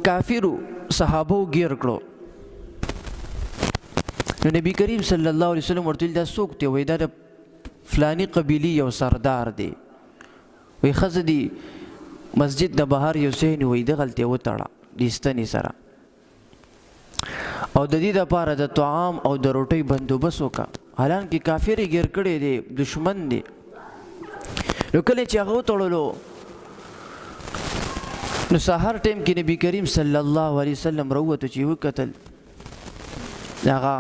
کافرو صحابو گیر کړو. نو نبی کریم صلی الله علیه وسلم ورته دا څوک دی؟ وایي دا د فلانی قبیلې یو سردار دی. وایي ښځه دي مسجد د بهر یو ځای نی وایي دغلته یې وتړه د ستنې سره او د دې دپاره د طعام او د روټۍ بندوبست وکړه. حالانکې کافر یې ګیر کړی دی، دشمن دی. نو کله چې هغه وتړلو نو سهار ټایم کې نبی کریم صلی الله علیه وسلم راووتو چې وکتل هغه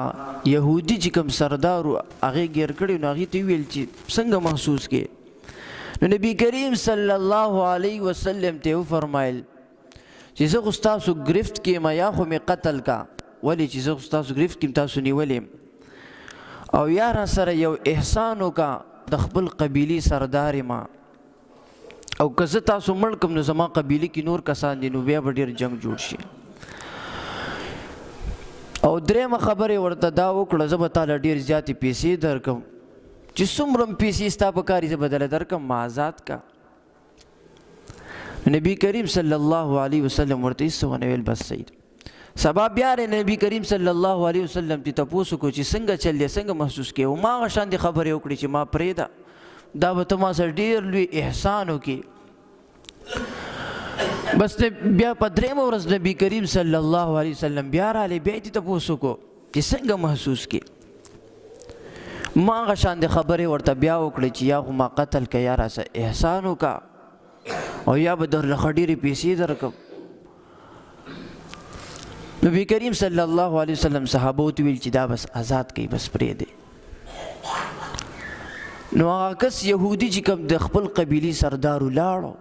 یهودي چې کوم سردار و هغې ګیر کړی نو هغې ته ویل چې څنګه محسوس کې؟ نو نبی کریم صلی الله علیه وسلم ته وفرمایل چې زه خو ستاسو ګرفت کې یم یا خو مې قتل کا، ولې چې زه خو ستاسو ګرفت کې یم تاسو نیولې او یا را سره یو احسان وکړه د خپل قبیلې سردار یم او که زه تاسو مړ کړم نو زما قبیلې کې نور کسان دي نو بیا به ډېر جنګ جوړ شي. او درېیمه خبره یې ورته دا وکړه زه به تاله ډېر زیاتې پیسې درکړم چې څومره پیسې ستا په کار زه به درله درکړم ما آزاد کا. نبی کریم صلی الله علیه وسلم ورته هېڅ ونه ویل بس صحیح ده. سبا بیا نبی کریم صلی الله علیه وسلم ته تپوس وکړو چې څنګه چل دی څنګه محسوس کوې؟ ما هغه شانې خبرې وکړې چې ما پرېږده دا به ته ما سره ډېر لوی احسان وکړې. بس بیا په درېیمه ورځ نبی کریم صلی الله علیه وسلم بیا رالی بیا یې ته تپوس وکړو چې څنګه محسوس کې؟ ما هغه شانې خبرې ورته بیا وکړې چې یا خو ما قتل که یا راسه احسان وکړه او یا به درله ښه ډېرې پیسې درکړم. نبی کریم صلی الله علیه وسلم صحابو ته ویل چې دا بس آزاد کوي بس پرېږدئ. نو هغه کس یهودي چې کوم د خپل قبیلې سردار ولاړو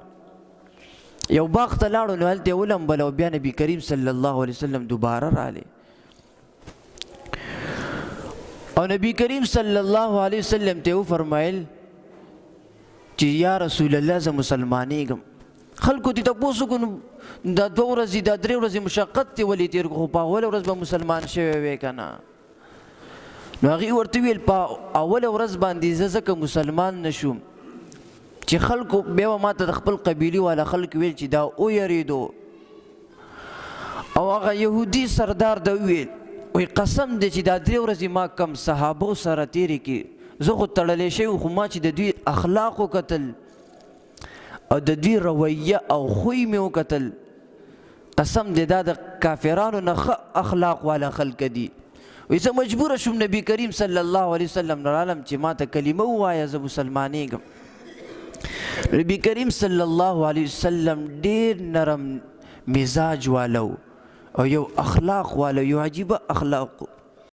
یو باغ ته لاړو نو هلته یې ولمبل او بیا نبی کریم صلی الله علیه وسلم دوباره رالی او نبی کریم صلی الله علیه وسلم ته وفرمایل چې یا رسول الله زه مسلمانېږم. خلکو دې تپوس وکړو نو دا 2 ورځې دا 3 ورځې مشقت دې ولې تېر کړو خو په اوله ورځ به مسلمان شوی وی که نه؟ نو هغې ورته ویل په اوله ورځ باندې زه ځکه مسلمان نه شوم چې خلکو بیا به ما ته د خپل قبیلې والا خلک ویل چې دا ویرېدو او هغه یهودي سردار ته وویل وایي قسم دی چې دا 3 ورځې ما کم صحابو سره تېرې کړي زه خو تړلی شوی خو ما چې د دوی اخلاق وکتل او د دوی رویه او خوی مې وکتل قسم دی دا د کافرانو نه ښه اخلاق والا خلک دي. وایي زه مجبوره شوم نبی کریم صلی الله علیه وسلم نه رالم چې ما ته کلمه ووایه زه مسلمانېږم. نبی کریم صلی الله علیه وسلم ډېر نرم مزاج والو او یو اخلاق والو یو عجیبه اخلاق